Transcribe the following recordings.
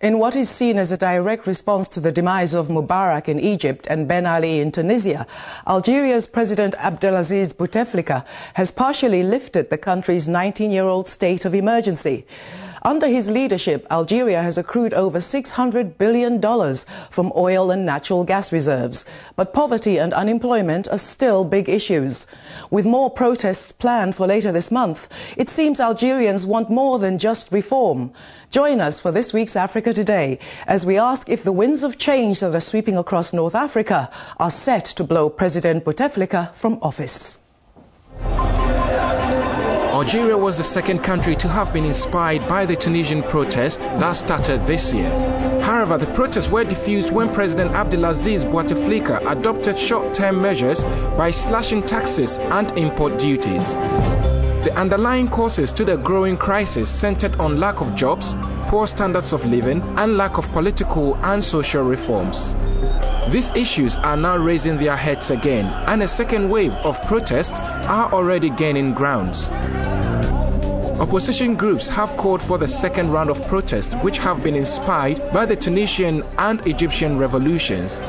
In what is seen as a direct response to the demise of Mubarak in Egypt and Ben Ali in Tunisia, Algeria's President Abdelaziz Bouteflika has partially lifted the country's 19-year-old state of emergency. Under his leadership, Algeria has accrued over $600 billion from oil and natural gas reserves. But poverty and unemployment are still big issues. With more protests planned for later this month, it seems Algerians want more than just reform. Join us for this week's Africa Today as we ask if the winds of change that are sweeping across North Africa are set to blow President Bouteflika from office. Algeria was the second country to have been inspired by the Tunisian protest that started this year. However, the protests were diffused when President Abdelaziz Bouteflika adopted short-term measures by slashing taxes and import duties. The underlying causes to the growing crisis centered on lack of jobs, poor standards of living, and lack of political and social reforms. These issues are now raising their heads again, and a second wave of protests are already gaining grounds. Opposition groups have called for the second round of protests, which have been inspired by the Tunisian and Egyptian revolutions.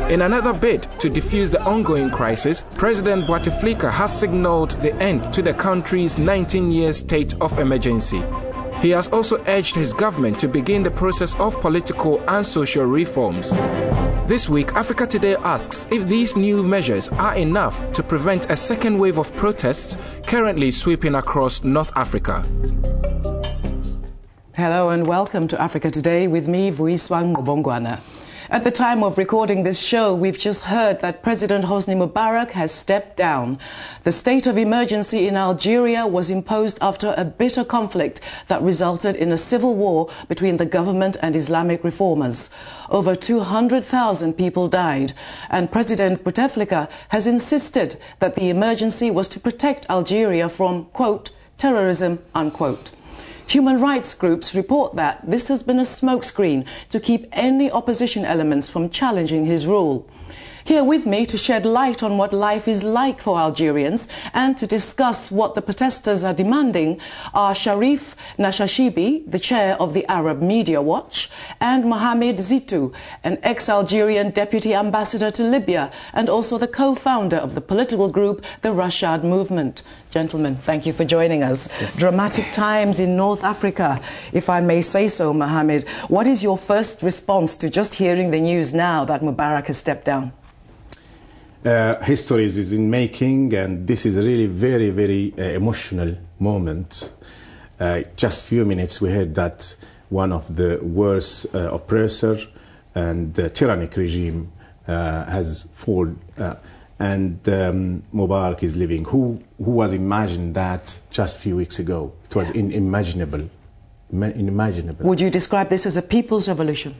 In another bid to defuse the ongoing crisis, President Bouteflika has signaled the end to the country's 19-year state of emergency. He has also urged his government to begin the process of political and social reforms. This week, Africa Today asks if these new measures are enough to prevent a second wave of protests currently sweeping across North Africa. Hello and welcome to Africa Today with me, Vuiswang Mobongwana. At the time of recording this show, we've just heard that President Hosni Mubarak has stepped down. The state of emergency in Algeria was imposed after a bitter conflict that resulted in a civil war between the government and Islamic reformers. Over 200,000 people died, and President Bouteflika has insisted that the emergency was to protect Algeria from, quote, terrorism, unquote. Human rights groups report that this has been a smokescreen to keep any opposition elements from challenging his rule. Here with me to shed light on what life is like for Algerians and to discuss what the protesters are demanding are Sharif Nashashibi, the chair of the Arab Media Watch, and Mohamed Zitout, an ex-Algerian deputy ambassador to Libya and also the co-founder of the political group, the Rashad Movement. Gentlemen, thank you for joining us. Dramatic times in North Africa, if I may say so, Mohamed. What is your first response to just hearing the news now that Mubarak has stepped down? History is in making, and this is a really very, very emotional moment. Just a few minutes we heard that one of the worst oppressor and tyrannic regime has fallen, and Mubarak is living. Who was imagined that just a few weeks ago? It was unimaginable. Would you describe this as a people's revolution?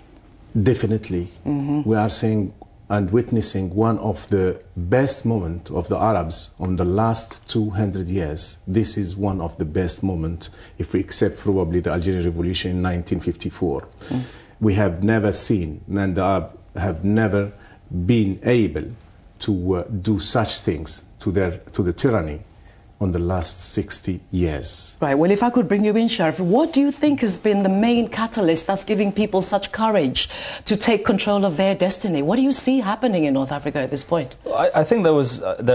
Definitely. We are saying and witnessing one of the best moments of the Arabs on the last 200 years. This is one of the best moments, if we accept probably the Algerian Revolution in 1954. We have never seen, and the Arabs have never been able to do such things to the tyranny on the last 60 years. Right. Well, if I could bring you in, Sharif, what do you think has been the main catalyst that's giving people such courage to take control of their destiny? What do you see happening in North Africa at this point? I think there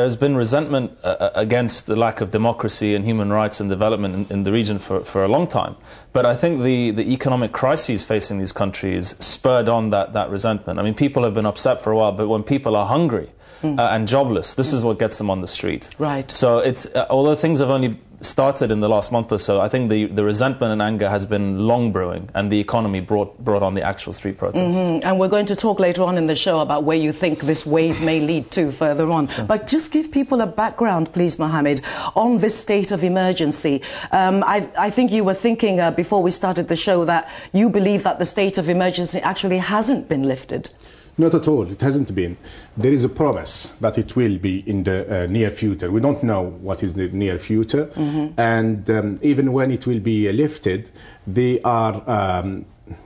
has been resentment against the lack of democracy and human rights and development in the region for a long time. But I think the economic crises facing these countries spurred on that resentment. I mean, people have been upset for a while, but when people are hungry and jobless, this is what gets them on the street. Right. So it's although things have only started in the last month or so, I think the resentment and anger has been long brewing, and the economy brought on the actual street protests. And we're going to talk later on in the show about where you think this wave may lead to further on. But just give people a background, please, Mohamed, on this state of emergency. I think you were thinking before we started the show that you believe that the state of emergency actually hasn't been lifted. Not at all. It hasn't been. There is a promise that it will be in the near future. We don't know what is the near future. And even when it will be lifted, they are,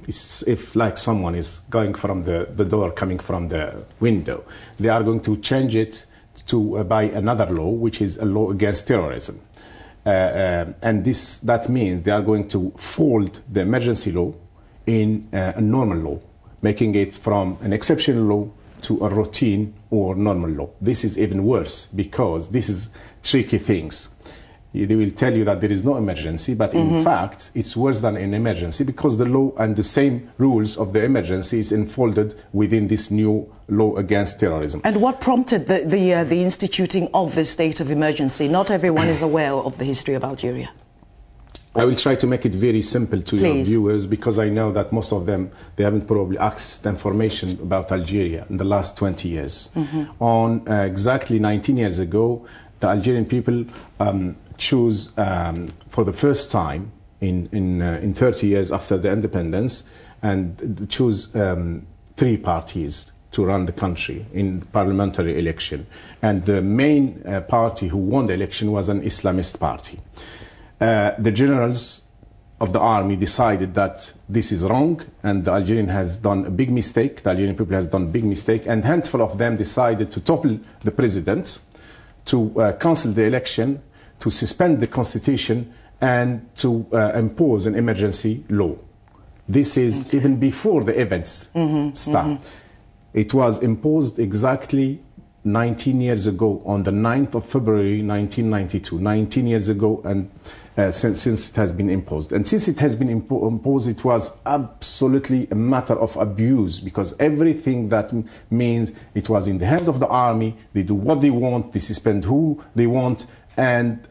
if like someone is going from the door, coming from the window, they are going to change it to by another law, which is a law against terrorism. And that means they are going to fold the emergency law in a normal law, making it from an exceptional law to a routine or normal law. This is even worse because this is tricky things. They will tell you that there is no emergency, but in fact, it's worse than an emergency because the law and the same rules of the emergency is enfolded within this new law against terrorism. And what prompted the instituting of this state of emergency? Not everyone is aware of the history of Algeria. I will try to make it very simple to Please. your viewers because I know that most of them, they haven't probably accessed information about Algeria in the last 20 years. On exactly 19 years ago, the Algerian people choose for the first time in 30 years after the independence and choose 3 parties to run the country in parliamentary election. And the main party who won the election was an Islamist party. The generals of the army decided that this is wrong and the Algerian has done a big mistake. The Algerian people has done a big mistake, and a handful of them decided to topple the president, to cancel the election, to suspend the constitution, and to impose an emergency law. This is even before the events start. It was imposed exactly 19 years ago on the 9th of February 1992. 19 years ago, and since it has been imposed. And since it has been imposed, it was absolutely a matter of abuse, because everything that means it was in the hands of the army. They do what they want, they suspend who they want, and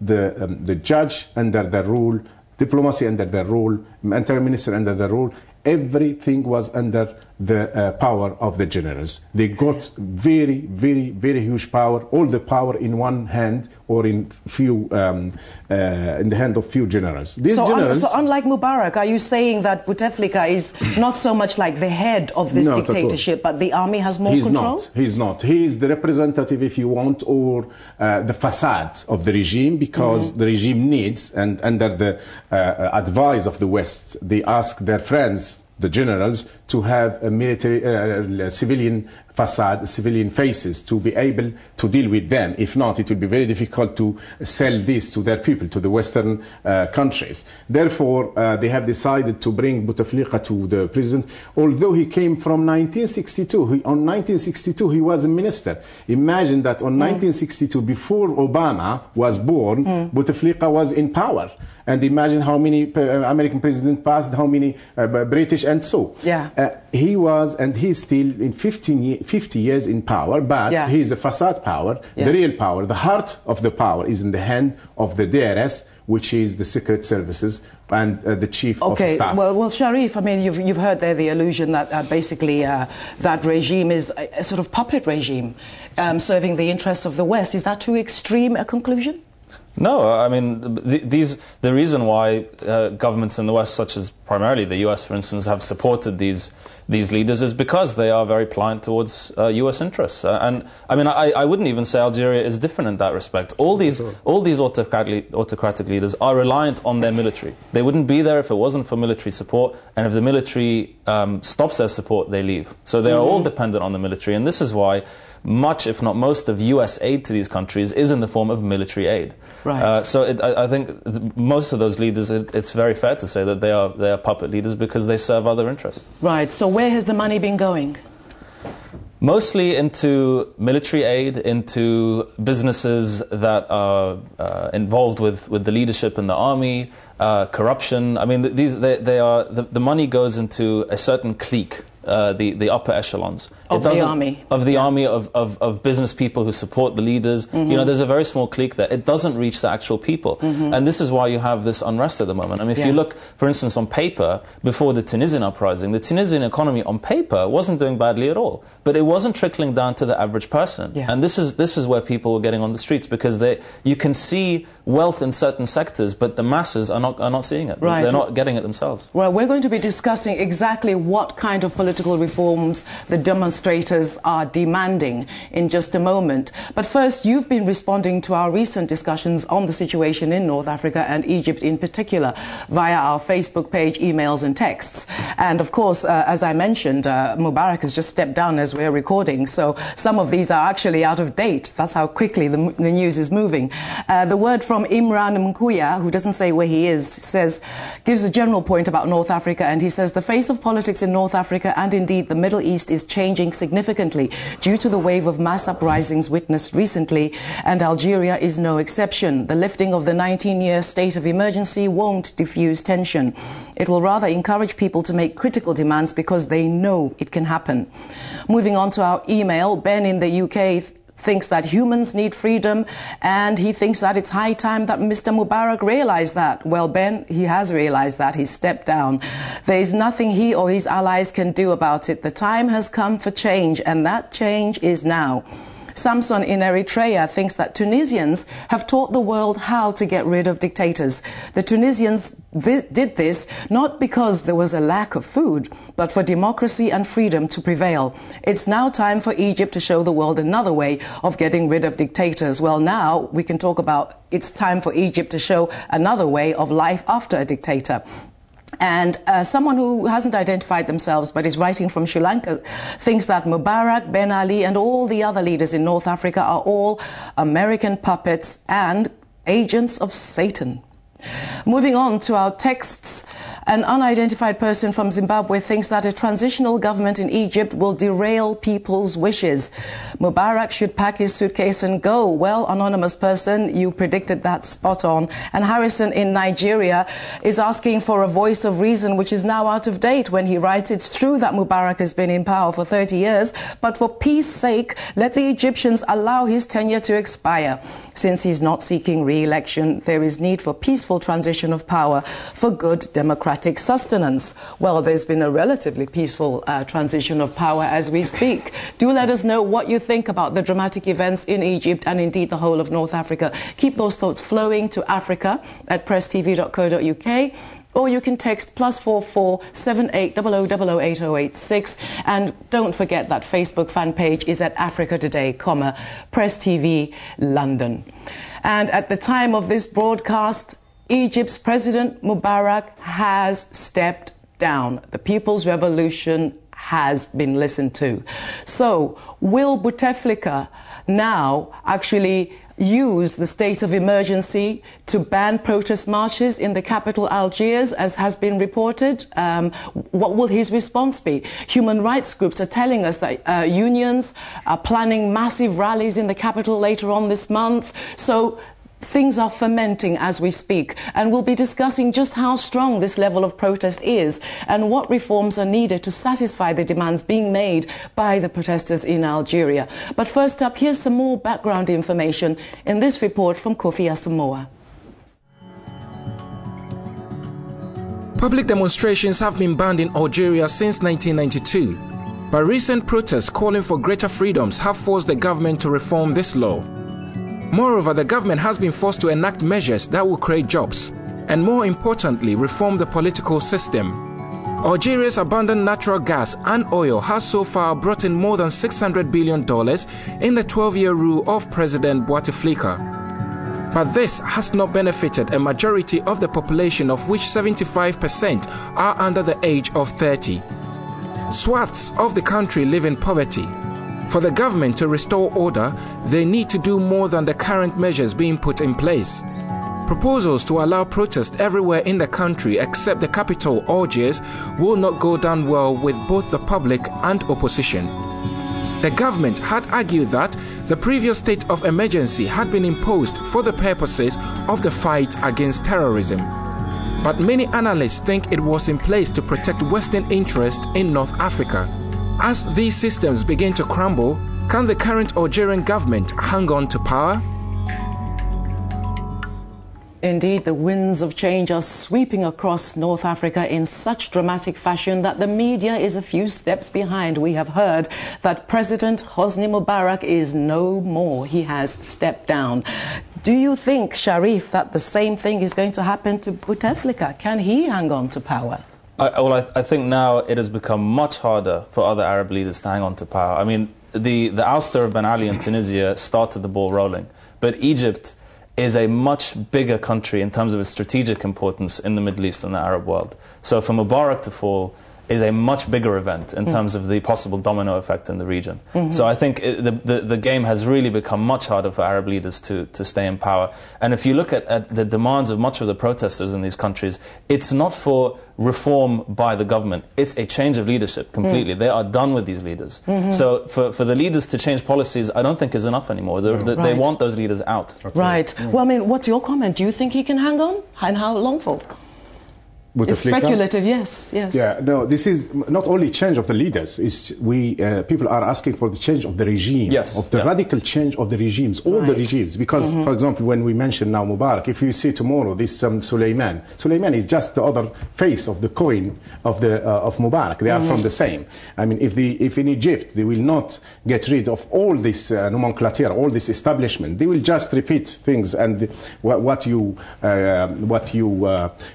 the judge under their rule, diplomacy under their rule, interior minister under their rule, everything was under the power of the generals. They got very, very, very huge power, all the power in one hand or in the hand of few generals. These generals, so unlike Mubarak, are you saying that Bouteflika is not so much like the head of this dictatorship, but the army has more control? He's not. He is the representative, if you want, or the facade of the regime, because the regime needs, and under the advice of the West, they ask their friends, the generals, to have a military, civilian facade, civilian faces, to be able to deal with them. If not, it will be very difficult to sell this to their people, to the Western countries. Therefore, they have decided to bring Bouteflika to the president, although he came from 1962. On 1962, he was a minister. Imagine that on 1962, before Obama was born, Bouteflika was in power. And imagine how many American presidents passed, how many British, and so. He was, and he's still in 50 years in power, but he's a facade power. The real power, the heart of the power is in the hand of the DRS, which is the secret services, and the chief of staff. Well, Sharif, I mean, you've heard there the allusion that basically that regime is a sort of puppet regime, serving the interests of the West. Is that too extreme a conclusion? No, I mean, the reason why governments in the West, such as primarily the US, for instance, have supported these leaders is because they are very pliant towards US interests. And I mean, I wouldn't even say Algeria is different in that respect. All these autocratic leaders are reliant on their military. They wouldn't be there if it wasn't for military support, and if the military stops their support, they leave. So they are all dependent on the military, and this is why much, if not most, of US aid to these countries is in the form of military aid. Right. So I think most of those leaders, it's very fair to say that they are puppet leaders because they serve other interests. Right. So where has the money been going? Mostly into military aid, into businesses that are involved with the leadership in the army, corruption. I mean, the money goes into a certain clique, the upper echelons. Of the army. Of the army, of business people who support the leaders. You know, there's a very small clique there. It doesn't reach the actual people. And this is why you have this unrest at the moment. I mean, if you look, for instance, on paper, before the Tunisian uprising, the Tunisian economy on paper wasn't doing badly at all. But it wasn't trickling down to the average person. And this is where people were getting on the streets, because you can see wealth in certain sectors, but the masses are not seeing it. They're not getting it themselves. Well, we're going to be discussing exactly what kind of political political reforms the demonstrators are demanding in just a moment. But first, you've been responding to our recent discussions on the situation in North Africa and Egypt in particular via our Facebook page, emails and texts. And of course, as I mentioned, Mubarak has just stepped down as we're recording, so some of these are actually out of date. That's how quickly the news is moving. The word from Imran Mkuya, who doesn't say where he is, gives a general point about North Africa, and he says the face of politics in North Africa and indeed the Middle East is changing significantly due to the wave of mass uprisings witnessed recently, and Algeria is no exception. The lifting of the 19-year state of emergency won't diffuse tension. It will rather encourage people to make critical demands because they know it can happen. Moving on to our email, Ben in the UK thinks that humans need freedom, and he thinks that it's high time that Mr. Mubarak realized that. Well, Ben, he has realized that. He's stepped down. There is nothing he or his allies can do about it. The time has come for change, and that change is now. Samson in Eritrea thinks that Tunisians have taught the world how to get rid of dictators. The Tunisians did this not because there was a lack of food, but for democracy and freedom to prevail. It's now time for Egypt to show the world another way of getting rid of dictators. Well, now we can talk about it's time for Egypt to show another way of life after a dictator. And someone who hasn't identified themselves but is writing from Sri Lanka thinks that Mubarak, Ben Ali and all the other leaders in North Africa are all American puppets and agents of Satan. Moving on to our texts, an unidentified person from Zimbabwe thinks that a transitional government in Egypt will derail people's wishes. Mubarak should pack his suitcase and go. Well, anonymous person, you predicted that spot on. And Harrison in Nigeria is asking for a voice of reason, which is now out of date when he writes, it's true that Mubarak has been in power for 30 years, but for peace sake, let the Egyptians allow his tenure to expire. Since he's not seeking re-election, there is need for peaceful transition of power for good democratic sustenance. Well, there's been a relatively peaceful transition of power as we speak. Do let us know what you think about the dramatic events in Egypt and indeed the whole of North Africa. Keep those thoughts flowing to africa@presstv.co.uk. or you can text +44 7800 8086, and don't forget that Facebook fan page is at Africa Today, Press TV London. And at the time of this broadcast, Egypt's President Mubarak has stepped down. The People's Revolution has been listened to. So, will Bouteflika now actually use the state of emergency to ban protest marches in the capital Algiers, as has been reported? What will his response be? Human rights groups are telling us that unions are planning massive rallies in the capital later on this month. So things are fermenting as we speak, and we'll be discussing just how strong this level of protest is and what reforms are needed to satisfy the demands being made by the protesters in Algeria. But first up, here's some more background information in this report from Kofi Asamoah. Public demonstrations have been banned in Algeria since 1992, but recent protests calling for greater freedoms have forced the government to reform this law. Moreover, the government has been forced to enact measures that will create jobs and, more importantly, reform the political system. Algeria's abundant natural gas and oil has so far brought in more than $600 billion in the 12-year rule of President Bouteflika. But this has not benefited a majority of the population, of which 75% are under the age of 30. Swaths of the country live in poverty. For the government to restore order, they need to do more than the current measures being put in place. Proposals to allow protest everywhere in the country except the capital, Algiers, will not go down well with both the public and opposition. The government had argued that the previous state of emergency had been imposed for the purposes of the fight against terrorism. But many analysts think it was in place to protect Western interests in North Africa. As these systems begin to crumble, can the current Algerian government hang on to power? Indeed, the winds of change are sweeping across North Africa in such dramatic fashion that the media is a few steps behind. We have heard that President Hosni Mubarak is no more. He has stepped down. Do you think, Sharif, that the same thing is going to happen to Bouteflika? Can he hang on to power? I think now it has become much harder for other Arab leaders to hang on to power. I mean, the ouster of Ben Ali in Tunisia started the ball rolling, but Egypt is a much bigger country in terms of its strategic importance in the Middle East and the Arab world. So for Mubarak to fall is a much bigger event in terms of the possible domino effect in the region. So I think the game has really become much harder for Arab leaders to stay in power. And if you look at the demands of much of the protesters in these countries, it's not for reform by the government, it's a change of leadership completely. They are done with these leaders. So for the leaders to change policies, I don't think is enough anymore. They want those leaders out. Right. Well, I mean, what's your comment? Do you think he can hang on? And how long for? It's speculative, yes. Yeah, no, this is not only change of the leaders. It's people are asking for the change of the regime, of the radical change of the regimes, all the regimes. Because, for example, when we mention now Mubarak, if you see tomorrow this Suleiman is just the other face of the coin of Mubarak. They are from the same. I mean, if in Egypt they will not get rid of all this nomenclature, all this establishment, they will just repeat things, and what you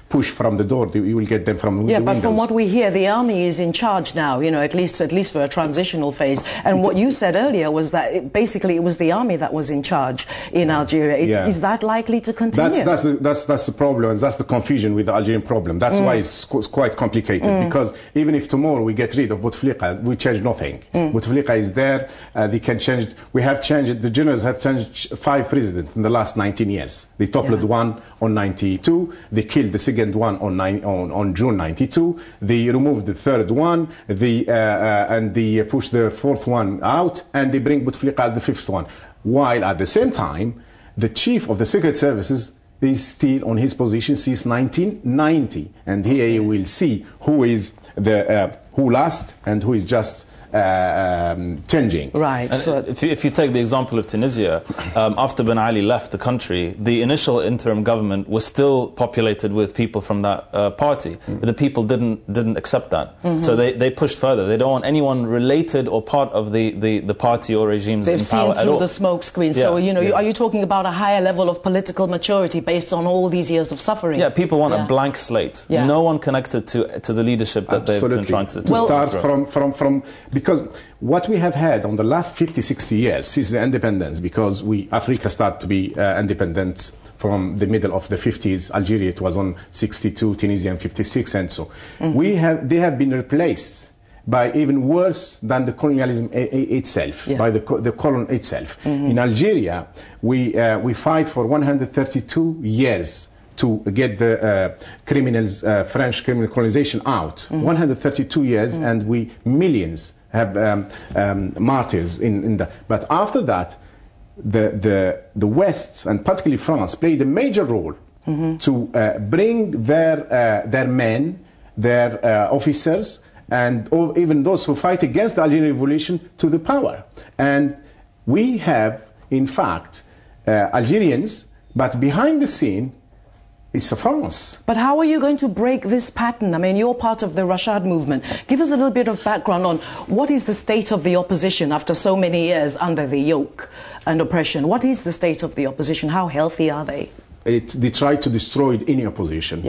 push from the door, you will get them from the windows. But from what we hear, the army is in charge now, you know, at least for a transitional phase. And what you said earlier was that it was the army that was in charge in Algeria. Is that likely to continue? That's the problem, and that's the confusion with the Algerian problem. That's why it's quite complicated, because even if tomorrow we get rid of Bouteflika, we change nothing. Bouteflika is there, they can change. We have changed, the generals have changed 5 presidents in the last 19 years. They toppled one on 92, they killed the second one on June 92, they removed the third one, and they pushed the fourth one out, and they bring Bouteflika the fifth one. While at the same time, the chief of the secret services is still on his position since 1990, and here you will see who is who last and who is just changing. Right. So if you take the example of Tunisia, after Ben Ali left the country, the initial interim government was still populated with people from that party. But the people didn't accept that. So they pushed further. They don't want anyone related or part of the party or regimes in power at all. They've seen through the smoke screen. So, you know, are you talking about a higher level of political maturity based on all these years of suffering? Yeah, people want a blank slate. No one connected to the leadership that they've been trying to start from because what we have had on the last 50, 60 years since the independence, because Africa started to be independent from the middle of the 50s. Algeria, it was on 62, Tunisia in 56, and so. They have been replaced by even worse than the colonialism itself, by the colon itself. In Algeria, we fight for 132 years to get the French criminal colonization out. 132 years, and millions have martyrs in the. But after that, the West, and particularly France, played a major role to bring their men, their officers, and even those who fight against the Algerian Revolution to the power. And we have, in fact, Algerians, but behind the scene, it's France. But how are you going to break this pattern? I mean, you're part of the Rashad movement. Give us a little bit of background on what is the state of the opposition after so many years under the yoke and oppression. What is the state of the opposition? How healthy are they? They tried to destroy any opposition,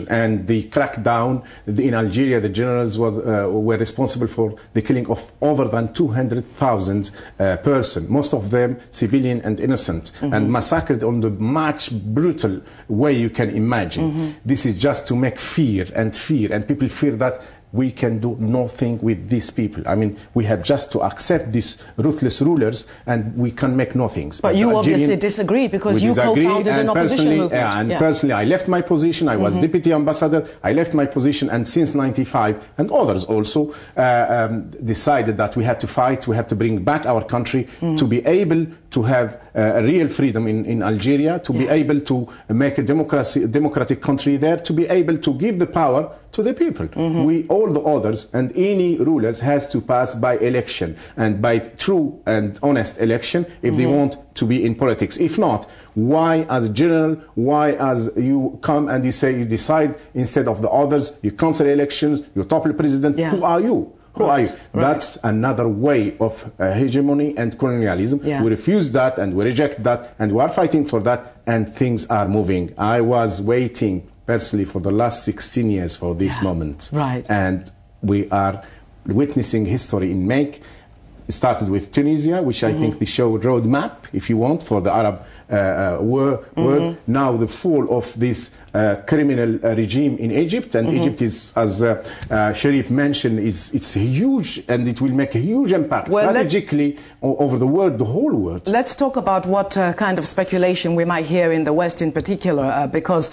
and they cracked down. In Algeria, the generals were responsible for the killing of over than 200,000 persons, most of them civilian and innocent, and massacred on the much brutal way you can imagine. This is just to make fear, and people fear that we can do nothing with these people. I mean, we have just to accept these ruthless rulers, and we can make nothing. But you obviously disagree, because you co-founded an opposition movement. Personally, I left my position. I was deputy ambassador. I left my position, and since '95, and others also decided that we have to fight. We have to bring back our country to be able to have a real freedom in Algeria, to be able to make a democratic country there, to be able to give the power to the people. All the others and any rulers has to pass by election, and by true and honest election, if they want to be in politics. If not, why as general, why as you come and you say you decide instead of the others, you cancel elections, you topple president, who are you? Who are you? That's another way of hegemony and colonialism. We refuse that, and we reject that, and we are fighting for that, and things are moving. I was waiting personally for the last 16 years for this moment. Right. And we are witnessing history in make. It started with Tunisia, which I think they show a roadmap, if you want, for the Arab world. Now the fall of this criminal regime in Egypt, and Egypt is, as Sharif mentioned, it's huge, and it will make a huge impact strategically over the world, the whole world. Let's talk about what kind of speculation we might hear in the West in particular, because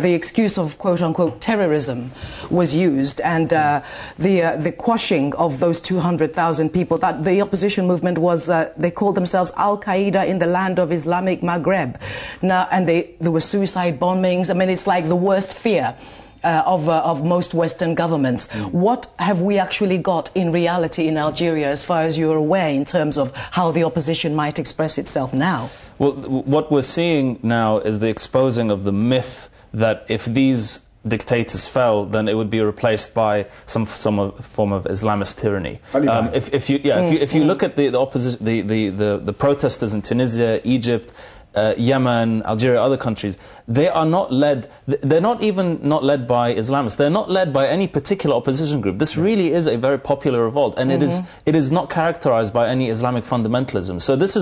the excuse of quote-unquote terrorism was used, and the quashing of those 200,000 people, that the opposition movement was, they called themselves Al-Qaeda in the land of Islamic Maghreb. Now, and there were suicide bombings. I mean, it's like the worst fear of most Western governments. What have we actually got in reality in Algeria, as far as you're aware, in terms of how the opposition might express itself now? Well, what we're seeing now is the exposing of the myth that if these dictators fell, then it would be replaced by some form of Islamist tyranny. If you look at the opposition, the protesters in Tunisia, Egypt, Yemen, Algeria, other countries, they are not led, they're not even not led by Islamists, they're not led by any particular opposition group. This really is a very popular revolt, and it is not characterized by any Islamic fundamentalism. So this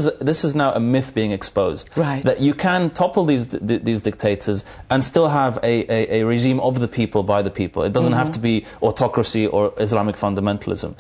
is now a myth being exposed, that you can topple these dictators and still have a regime of the people, by the people. It doesn't have to be autocracy or Islamic fundamentalism.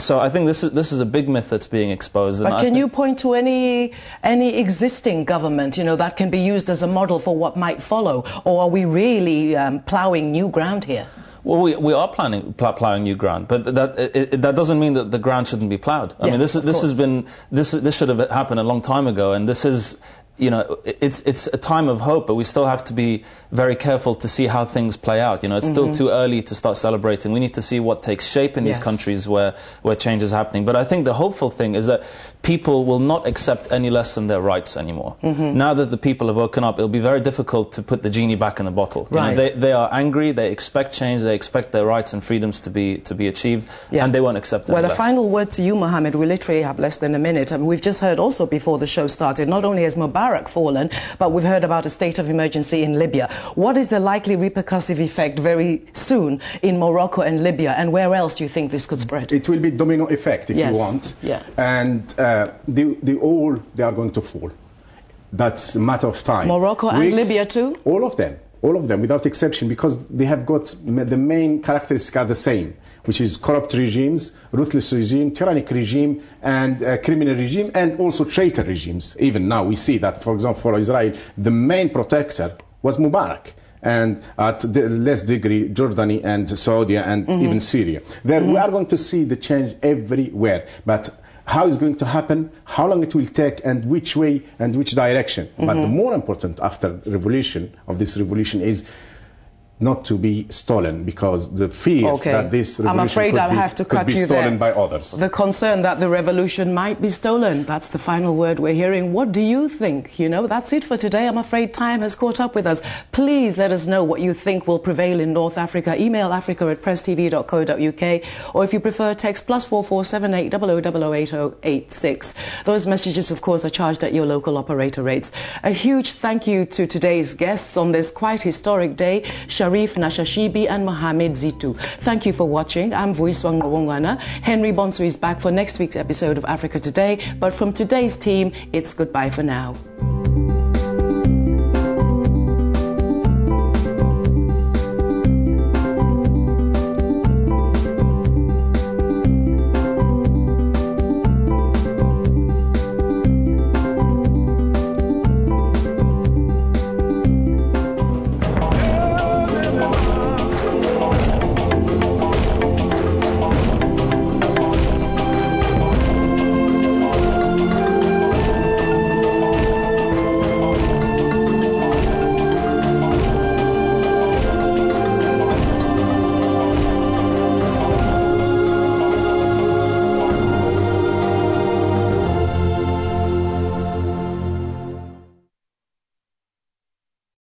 So I think this is a big myth that's being exposed. But can you point to any existing government, that can be used as a model for what might follow? Or are we really ploughing new ground here? Well, we are ploughing new ground, but that doesn't mean that the ground shouldn't be ploughed. I mean, this should have happened a long time ago, and this is, it's a time of hope, but we still have to be very careful to see how things play out. It's still too early to start celebrating. We need to see what takes shape in these countries where change is happening. But I think the hopeful thing is that people will not accept any less than their rights anymore. Now that the people have woken up, it'll be very difficult to put the genie back in the bottle. They are angry, they expect change, they expect their rights and freedoms to be achieved, and they won't accept it. Well, a final word to you, Mohammed. We literally have less than a minute. I mean, we've just heard also before the show started, not only has Mubarak fallen, but we've heard about a state of emergency in Libya. What is the likely repercussive effect very soon in Morocco and Libya, and where else do you think this could spread? It will be domino effect, if you want. And they are going to fall. That's a matter of time. Morocco and Libya too? All of them, without exception, because they have got the main characteristics are the same, which is corrupt regimes, ruthless regime, tyrannic regime, and criminal regime, and also traitor regimes. Even now we see that, for example, for Israel, the main protector was Mubarak, and at the less degree, Jordani and Saudi and even Syria. There we are going to see the change everywhere, but how it's going to happen, how long it will take, and which way and which direction. But the more important after this revolution is not to be stolen, because the fear that this revolution could be stolen by others. The concern that the revolution might be stolen, that's the final word we're hearing. What do you think? That's it for today. I'm afraid time has caught up with us. Please let us know what you think will prevail in North Africa. Email africa@presstv.co.uk, or if you prefer, text +4478 00008086. Those messages, of course, are charged at your local operator rates. A huge thank you to today's guests on this quite historic day, Sharif Nashashibi and Mohammed Zitout. Thank you for watching. I'm Vuiswang Nwongwana. Henry Bonsu is back for next week's episode of Africa Today, but from today's team, it's goodbye for now.